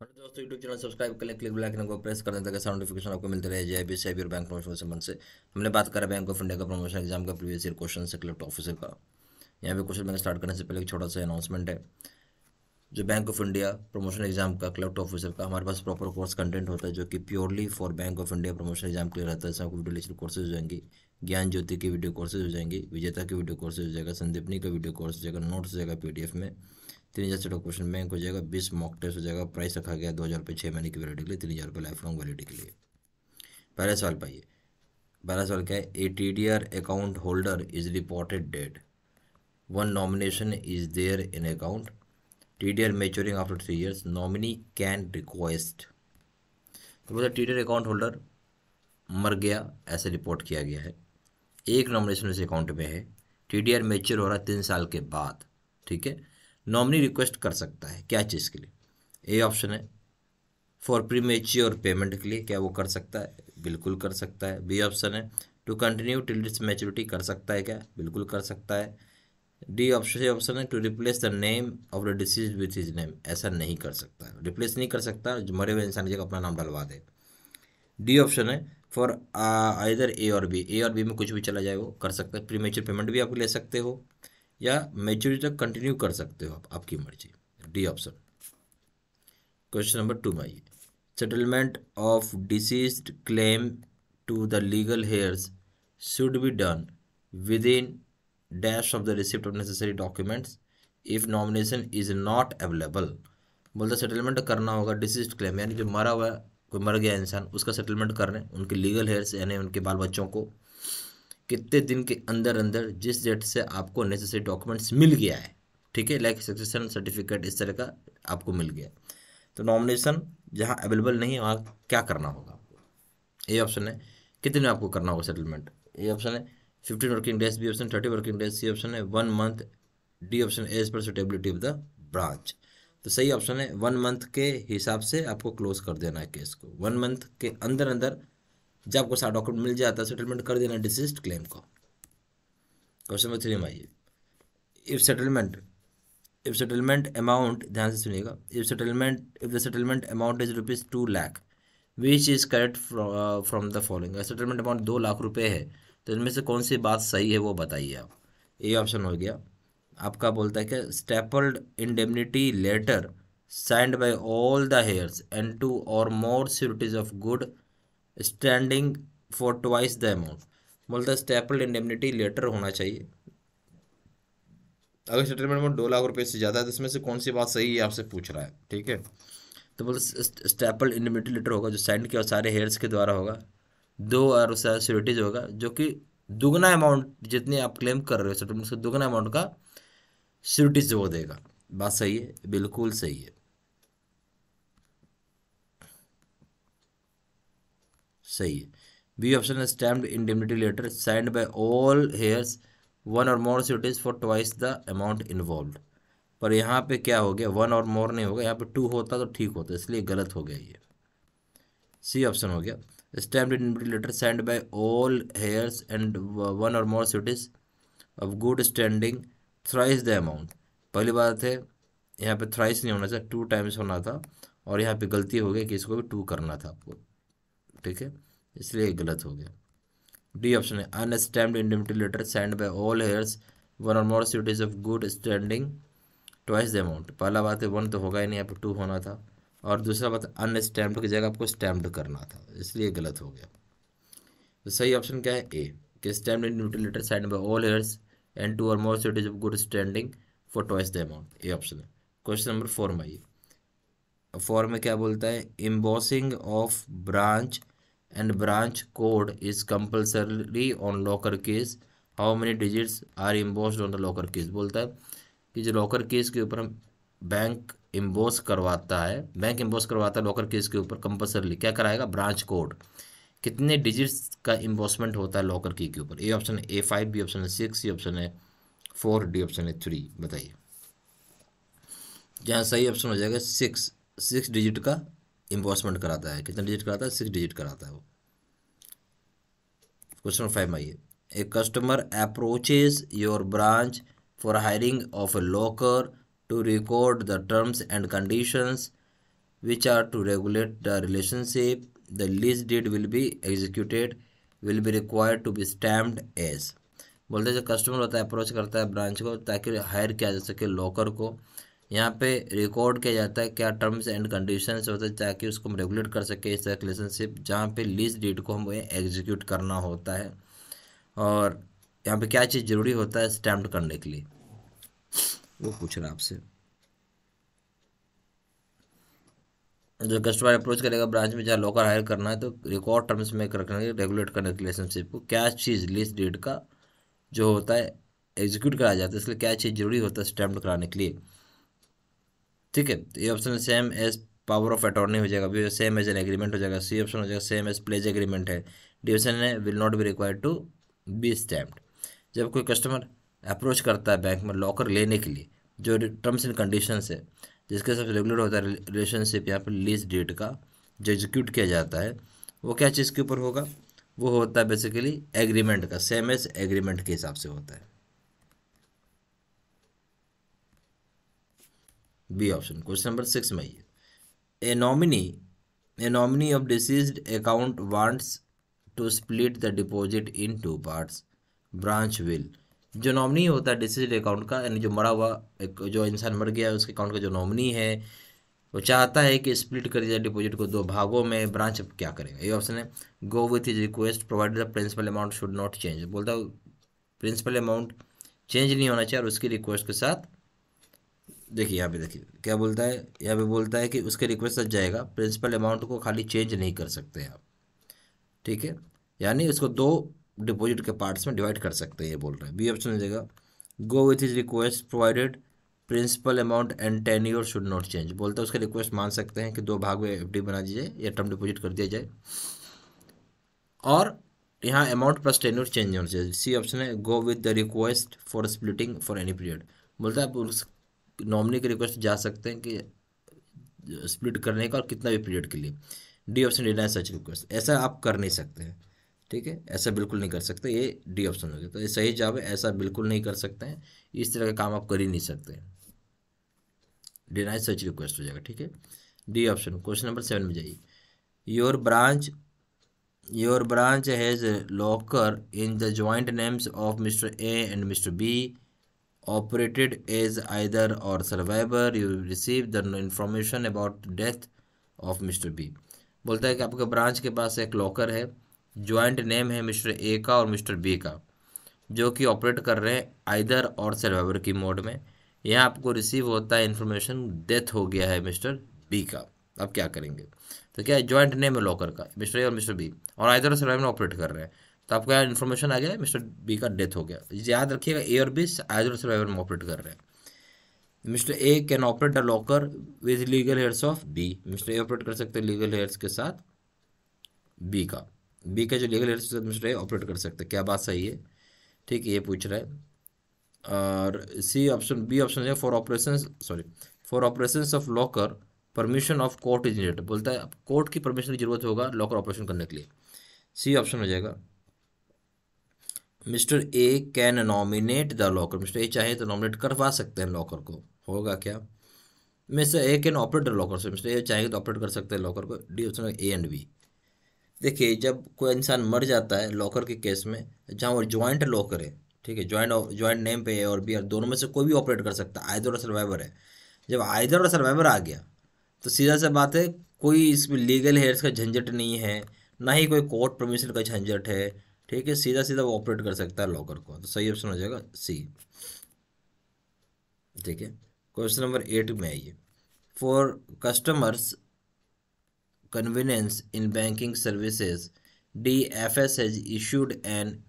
Hello दोस्तों, YouTube channel subscribe कर लें, क्लिक बेल आइकन को प्रेस कर दें ताकि साउंड नोटिफिकेशन आपको मिलते रहे। जेआईबी सेबी और बैंक प्रमोशन संबंध से हमने बात करा बैंक ऑफ इंडिया का प्रमोशन एग्जाम का प्रीवियस ईयर क्वेश्चन से कलेक्ट ऑफिसर का। यहाँ पे क्वेश्चन बैंक स्टार्ट करने से पहले एक छोटा सा अनाउंसमेंट है। जो bank of India promotion exam का कलेक्ट ऑफिसर का हमारे पास प्रॉपर कोर्स कंटेंट होता है जो कि purely for bank of India promotion exam के लिए रहता है। इसमें आपको वीडियो लेक्चर कोर्सेज हो जाएंगी, ज्ञान ज्योति की वीडियो कोर्सेज हो जाएंगी, विजेता की वीडियो कोर्सेज हो जाएगा, संदीपनी का वीडियो कोर्स हो जाएगा, नोट्स हो जाएगा पीडीएफ में, 3,000 सेट ऑफ क्वेश्चन बैंक हो जाएगा, 20 मॉक टेस्ट हो जाएगा। प्राइस रखा गया 2,000 रुपये 6 महीने की वैलिडिटी के लिए, 3,000 रुपये लाइफ लॉन्ग वैलिडिटी के लिए। पहला सवाल पाइए। पहला सवाल क्या है? A TDR account holder is reported dead, one nomination is there in account, TDR maturing after 3 years, nominee can request. तो बोला टीडीआर अकाउंट होल्डर मर गया ऐसे रिपोर्ट किया गया है, एक नॉमिनेशन उस अकाउंट में है, टीडीआर मेच्योर हो रहा है 3 साल के बाद, ठीक है। नॉमिनी रिक्वेस्ट कर सकता है क्या चीज़ के लिए? ए ऑप्शन है फॉर प्रीमेच्योर पेमेंट के लिए, क्या वो कर सकता है? बिल्कुल कर सकता है। बी ऑप्शन है to continue till its maturity, कर सकता है क्या? बिल्कुल कर सकता है। डी ऑप्शन है to replace the name of the deceased with his name, ऐसा नहीं कर सकता है, रिप्लेस नहीं कर सकता, जो मरे हुए इंसान की जगह अपना नाम डलवा दे। डी ऑप्शन है फॉर आइदर ए और बी, ए और बी में कुछ भी चला जाए वो कर सकता है। प्रीमेच्योर पेमेंट भी आप ले सकते हो या मेच्योरिटी तक कंटिन्यू कर सकते हो, आप आपकी मर्जी। D option. क्वेश्चन नंबर 2 में आइए। Settlement of deceased claim to the legal heirs should be done within dash of the receipt of necessary documents if nomination is not available. बोलते सेटलमेंट करना होगा डिसीज्ड क्लेम, यानी जो मरा हुआ है, कोई मर गया इंसान, उसका सेटलमेंट कर रहे हैं उनके लीगल हेयर्स यानी उनके बाल बच्चों को कितने दिन के अंदर अंदर जिस डेट से आपको नेसेसरी डॉक्यूमेंट्स मिल गया है, ठीक है, लाइक सक्सेशन सर्टिफिकेट इस तरह का आपको मिल गया। तो नॉमिनेशन जहाँ अवेलेबल नहीं है वहाँ क्या करना होगा आपको? ए ऑप्शन है कितने में आपको करना होगा सेटलमेंट? ए ऑप्शन है 15 working days, B option 30 working days, C option है 1 month, D option as per suitability of the branch. तो सही ऑप्शन है 1 मंथ के हिसाब से आपको क्लोज कर देना है केस को। 1 मंथ के अंदर अंदर जब आपको सारा डॉक्यूमेंट मिल जाता है सेटलमेंट कर देना डिसीज्ड क्लेम को। क्वेश्चन नंबर 3 में आइए। If settlement if settlement amount, ध्यान से सुनिएगा, if the settlement amount is ₹2 lakh which is correct from the following. Settlement amount 2 lakh रुपए है तो इनमें से कौन सी बात सही है वो बताइए आप। ए ऑप्शन हो गया आपका, बोलता है कि stapled indemnity letter signed by all the heirs and 2 or more securities of good standing for twice the amount. बोलता है स्टेपल्ड इंडेमनिटी लेटर होना चाहिए। अगर सेटलमेंट अमाउंट 2 लाख रुपए से ज़्यादा है तो इसमें से कौन सी बात सही है आपसे पूछ रहा है, ठीक है। तो बोलते स्टेपल्ड इंडेमनिटी लेटर होगा जो साइन किया सारे हेयर्स के द्वारा होगा, 2 और सिक्योरिटीज होगा जो कि दुगना अमाउंट जितनी आप क्लेम कर रहे हो सेटलमेंट से दुगना अमाउंट का सिक्योरिटीज वो देगा। बात सही है, बिल्कुल सही है, सही है। बी ऑप्शन है stamped indemnity letter signed by all heirs 1 or more securities for twice the amount involve. पर यहाँ पे क्या हो गया, 1 or more नहीं होगा, यहाँ पे 2 होता तो ठीक होता, इसलिए गलत हो गया ये। सी ऑप्शन हो गया stamped indemnity letter signed by all heirs and 1 or more securities of good standing thrice the amount. पहली बात है यहाँ पे थ्राइस नहीं होना चाहिए, 2 times होना था, और यहाँ पे गलती हो गई कि इसको भी 2 करना था आपको, ठीक है, इसलिए गलत हो गया। डी ऑप्शन है unstamped indemnity letter signed by all heirs 1 or more securities of good standing twice the amount. पहला बात है 1 तो होगा ही नहीं, यहाँ पे 2 होना था, और दूसरा बात अनस्टैम्प्ड की जगह आपको स्टैम्प्ड करना था, इसलिए गलत हो गया। तो सही ऑप्शन क्या है? ए, कि stamped indemnity letter signed by all heirs and 2 or more securities of good standing for twice the amount. A option है। क्वेश्चन नंबर 4 में आइए। फॉर में क्या बोलता है? Embossing of branch and branch code is compulsory on locker case, how many digits are embossed on the locker case. बोलता है कि जो लॉकर केस के ऊपर हम बैंक एम्बॉस करवाता है, बैंक एम्बॉस करवाता है लॉकर केस के ऊपर कंपल्सरली क्या कराएगा? Branch code. कितने डिजिट्स का एम्बॉसमेंट होता है लॉकर की के ऊपर? ए ऑप्शन है A5, बी ऑप्शन है 6, सी ऑप्शन है 4, डी ऑप्शन है 3, बताइए। जहाँ सही ऑप्शन हो जाएगा 6, 6 डिजिट का इम्बॉसमेंट कराता है। कितना डिजिट कराता है? 6 डिजिट कराता है वो। क्वेश्चन 5 में आइए। A customer approaches your branch for hiring of a locker to record the terms and conditions which are to regulate the relationship. The lease deed will be executed, will be required to be stamped as. बोलते हैं जो customer होता है approach करता है branch को ताकि higher किया जा सके लॉकर को, यहाँ पे रिकॉर्ड किया जाता है क्या टर्म्स एंड कंडीशंस होते हैं ताकि उसको हम रेगुलेट कर सके इस तरह रिलेशनशिप जहाँ पे लीज डीड को हमें एग्जीक्यूट करना होता है। और यहाँ पे क्या चीज़ ज़रूरी होता है स्टैम्प करने के लिए, वो पूछ रहा है आपसे। जो कस्टमर अप्रोच करेगा ब्रांच में जहाँ लॉकर हायर करना है तो रिकॉर्ड टर्म्स में रखने रेगुलेट करने के रिलेशनशिप को क्या चीज़ लीज डीड का जो होता है एग्जीक्यूट कराया जाता है, इसलिए क्या चीज़ जरूरी होता है स्टैम्प कराने के लिए। ठीक है, तो ये option same as power of attorney हो जाएगा, B same as an agreement हो जाएगा, सी ऑप्शन हो जाएगा सेम एज प्लेज एग्रीमेंट है, डी ऑप्शन है will not be required to be stamped. जब कोई कस्टमर अप्रोच करता है बैंक में लॉकर लेने के लिए, जो टर्म्स एंड कंडीशंस है जिसके साथ रेगुलर होता है रिलेशनशिप यहाँ पर लीज डेट का जो एग्जीक्यूट किया जाता है, वो क्या चीज़ के ऊपर होगा, वो होता है बेसिकली एग्रीमेंट का, सेम एज एग्रीमेंट के हिसाब से होता है। बी ऑप्शन क्वेश्चन नंबर 6 में ये A nominee of deceased account wants to split the deposit in two parts. Branch will. जो नॉमिनी होता है डिसीज अकाउंट का, यानी जो मरा हुआ एक जो इंसान मर गया है उसके अकाउंट का जो नॉमिनी है वो चाहता है कि स्प्लिट कर दिया डिपॉजिट को दो भागों में। ब्रांच अब क्या करेगा, ये ऑप्शन है go with his request provided the principal amount should not change. बोलता है प्रिंसिपल अमाउंट चेंज नहीं होना चाहिए और उसकी रिक्वेस्ट के साथ, देखिए यहाँ पे देखिए क्या बोलता है, यहाँ पे बोलता है कि उसके रिक्वेस्ट तक जाएगा, प्रिंसिपल अमाउंट को खाली चेंज नहीं कर सकते आप। ठीक है, यानी इसको दो डिपॉजिट के पार्ट्स में डिवाइड कर सकते हैं, ये बोल रहे हैं। बी ऑप्शन हो जाएगा go with his request provided principal amount and tenure should not change. बोलता है उसका रिक्वेस्ट मान सकते हैं कि दो भाग में एफडी बना दी जाए या टर्म डिपॉजिट कर दिया जाए, और यहाँ अमाउंट प्लस टेन्योर चेंज नहीं होना चाहिए। सी ऑप्शन है go with the request for splitting for any period. बोलता है आप उस नॉमिनी की रिक्वेस्ट जा सकते हैं कि स्प्लिट करने का और कितना भी पीरियड के लिए। डी ऑप्शन डिनाई सच रिक्वेस्ट, ऐसा आप कर नहीं सकते हैं। ठीक है, ऐसा बिल्कुल नहीं कर सकते, ये डी ऑप्शन हो गया। तो ये सही जवाब है, ऐसा बिल्कुल नहीं कर सकते हैं, इस तरह का काम आप कर ही नहीं सकते, डिनाई सच रिक्वेस्ट हो जाएगा। ठीक है, डी ऑप्शन क्वेश्चन नंबर 7 में जाइए। Your branch has a locker in the joint names of Mr. A and Mr. B operated as either or survivor. You receive the information about death of Mr. B. बोलता है कि आपके branch के पास एक locker है, joint name है mister A का और मिस्टर बी का, जो कि ऑपरेट कर रहे हैं आइदर और सर्वाइवर की मोड में। यहाँ आपको रिसीव होता है इन्फॉर्मेशन डेथ हो गया है मिस्टर बी का। अब क्या करेंगे, तो क्या ज्वाइंट नेम है लॉकर का मिस्टर ए और मिस्टर बी, और आइदर और सर्वाइवर में ऑपरेट कर रहे हैं, तो आपको यहाँ इन्फॉर्मेशन आ गया मिस्टर बी का डेथ हो गया। याद रखिएगा ए और बी आइदर और सर्वाइवर में ऑपरेट कर रहे हैं। Mister A can operate the locker with legal heirs of B. Mister A operate कर सकते हैं लीगल हेयर्स के साथ बी का, बी का जो लीगल हेयर्स के साथ मिस्टर ए ऑपरेट कर सकते हैं। क्या बात सही है, ठीक है, ये पूछ रहा है। और सी ऑप्शन बी ऑप्शन है for operations of locker permission of court is needed. बोलता है कोर्ट की परमिशन की जरूरत होगा लॉकर ऑपरेशन करने के लिए। सी ऑप्शन हो जाएगा mister A can nominate the locker. Mister A चाहे तो नॉमिनेट करवा सकते हैं लॉकर को, होगा क्या। Mister A can operate the locker, से मिस्टर ए चाहे तो ऑपरेट कर सकते हैं लॉकर को। डी ऑप्शन है ए एंड बी। देखिए जब कोई इंसान मर जाता है लॉकर के केस में, जहाँ वो ज्वाइंट लॉकर है, ठीक है, ज्वाइंट नेम पे ए और बी, और दोनों में से कोई भी ऑपरेट कर सकता है, आइदर और सर्वाइवर है। जब आइदर और सर्वाइवर आ गया तो सीधा सा बात है, कोई इसमें लीगल हेयर्स का झंझट नहीं है, ना ही कोई कोर्ट परमिशन का झंझट है। ठीक है, सीधा सीधा वो ऑपरेट कर सकता है लॉकर को, तो सही ऑप्शन हो जाएगा सी। ठीक है, क्वेश्चन नंबर 8 में आइए। For customers convenience in banking services, DFS has issued an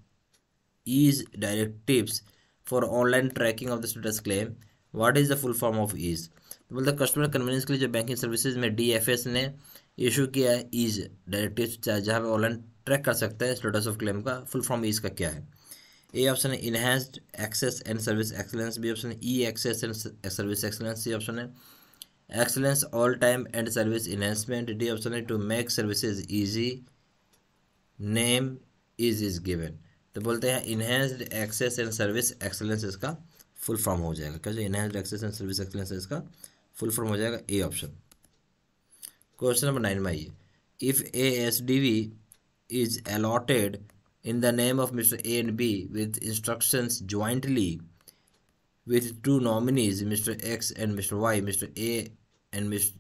ease directives for online tracking of the status claim. What is the full form of ease? तो बोलते हैं कस्टमर कन्वीनियंस के लिए जो बैंकिंग सर्विसेज में DFS ने issue किया है ईज डायरेक्टिव्स, जहाँ पे ऑनलाइन ट्रैक कर सकते हैं स्टेटस ऑफ क्लेम का। फुल फॉर्म ईज का क्या है? ए ऑप्शन है enhanced access and service excellence, B option है E access and service excellence, C option है excellence all time and service enhancement, D option है to make services easy, name is given। तो बोलते हैं enhanced access and service excellence इसका full form हो जाएगा। क्या जो enhanced access and service excellence इसका फुल फॉर्म हो जाएगा ए ऑप्शन। क्वेश्चन नंबर 9 में आइए, if ASDV is allotted in the name of Mr. A and B with instructions jointly with two nominees, Mr. X and Mr. Y, Mr. A and Mr.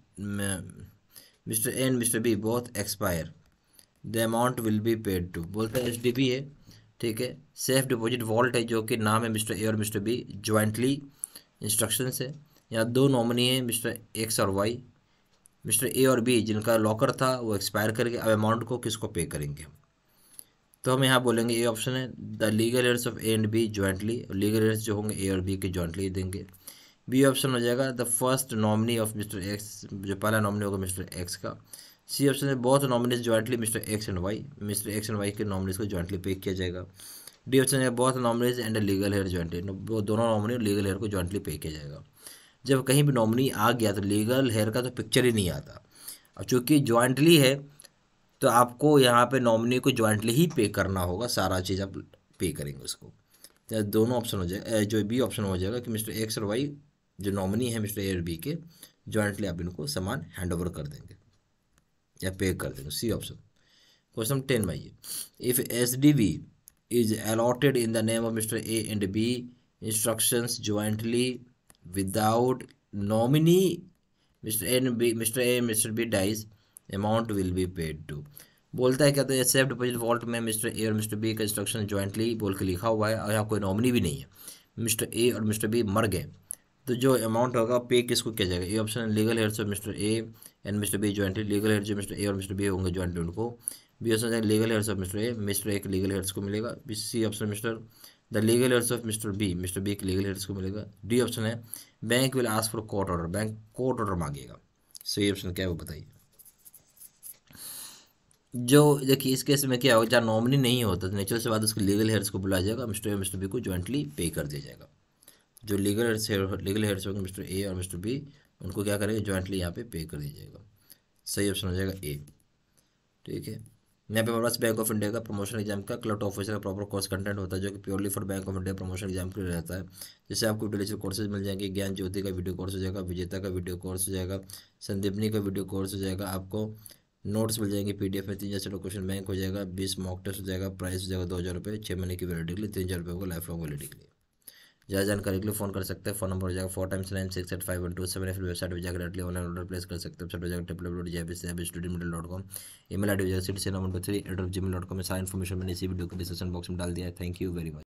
A and Mr. B both expire, the amount will be paid to. बोलते हैं SDB है, ठीक है, safe deposit vault है, जो कि नाम है मिस्टर ए और मिस्टर बी, ज्वाइंटली इंस्ट्रक्शन है। यहाँ दो नॉमिनी है, मिस्टर एक्स और वाई। मिस्टर ए और बी जिनका लॉकर था वो एक्सपायर करके अब अमाउंट को किसको पे करेंगे हम, तो हम यहाँ बोलेंगे ए ऑप्शन है, the legal heirs of A and B jointly, legal heirs जो होंगे ए और बी के ज्वाइंटली देंगे। बी ऑप्शन हो जाएगा the first nominee of Mister X, जो पहला नॉमिनी होगा मिस्टर एक्स का। सी ऑप्शन है both nominees jointly Mister X and Y, Mister X and Y के नॉमिनीज को ज्वाइंटली पे किया जाएगा। डी ऑप्शन है both nominees and legal heir jointly, वो दोनों नॉमिनी और लीगल हेयर को ज्वाइंटली पे किया जाएगा। जब कहीं भी नॉमिनी आ गया तो लीगल हेयर का तो पिक्चर ही नहीं आता, और चूँकि ज्वाइंटली है तो आपको यहाँ पे नॉमिनी को ज्वाइंटली ही पे करना होगा, सारा चीज़ आप पे करेंगे उसको। तो दोनों ऑप्शन हो जाएगा, जो बी ऑप्शन हो जाएगा कि मिस्टर एक्स और वाई जो नॉमिनी है मिस्टर ए और बी के, ज्वाइंटली आप इनको सामान हैंड ओवर कर देंगे या पे कर देंगे, सी ऑप्शन। क्वेश्चन 10 में आइए, if SDV is allotted in the name of Mister A and B instructions jointly without nominee Mister A and B, Mister A Mister B dies, amount will be paid to. बोलता है क्या, तो safe deposit vault में Mister A और Mister B का instruction jointly बोल के लिखा हुआ है और यहाँ कोई नॉमिनी भी नहीं है, मिस्टर ए और मिस्टर बी मर गए, तो जो अमाउंट होगा पे किसको किया जाएगा। A option legal heirs of Mister A and Mister B jointly, legal heir जो मिस्टर ए और मिस्टर बी होंगे ज्वाइंटली उनको। B option legal heirs of Mister A के लीगल हेयर्स को मिलेगा। C option Mister the legal heirs of Mister B के legal heirs को मिलेगा। डी ऑप्शन है bank will ask for court order, bank court order मांगेगा। सही option क्या है वो बताइए। जो देखिए इस केस में क्या होगा, जहाँ नॉमिनी नहीं होता तो नेचुरल से बाद उसके लीगल हेयर्स को बुलाया जाएगा, मिस्टर ए और मिस्टर बी को ज्वाइंटली पे कर दिया जाएगा। जो लीगल हेयर्स होंगे मिस्टर ए और मिस्टर बी, उनको क्या करेंगे, ज्वाइंटली यहाँ पे कर दिया जाएगा। सही ऑप्शन हो जाएगा ए, ठीक है। यहाँ पे हमारे पास बैंक ऑफ इंडिया का प्रमोशन एग्जाम का क्लर्क ऑफिसर का प्रॉपर कोर्स कंटेंट होता है, जो कि purely for bank of India promotion exam के लिए रहता है। जैसे आपको इंटेलेक्चुअल कोर्सेज मिल जाएंगे, ज्ञान ज्योति का वीडियो कोर्स हो जाएगा, विजेता का वीडियो कोर्स हो जाएगा, संदीपनी का वीडियो कोर्स हो जाएगा, आपको नोट्स मिल जाएंगे PDF में, 3,000 से क्वेश्चन बैंक हो जाएगा, 20 मॉक टेस्ट हो जाएगा, प्राइस हो जाएगा 2,000 रुपये, 6 महीने की वैलिडिटी के लिए, 3,000 रुपये होगा लाइफ लॉन्ग वैलिडिटी के लिए। ज़्यादा जानकारी के लिए फोन कर सकते हैं, फोन नंबर हो जाएगा 4x9685127, फिर वेबसाइट पर जाकर डायरेक्टली ऑनलाइन ऑर्डर प्लेस कर सकते हैं। वेबसाइट हो जाएगा www.jbstudymiddle.com, email ID हो जाएगा citizen3@gmail.com में। सारा इन्फॉर्मेशन मैंने इसी वीडियो को डिस्क्रिप्शन बॉक्स में डाल दिया है। Thank you very much.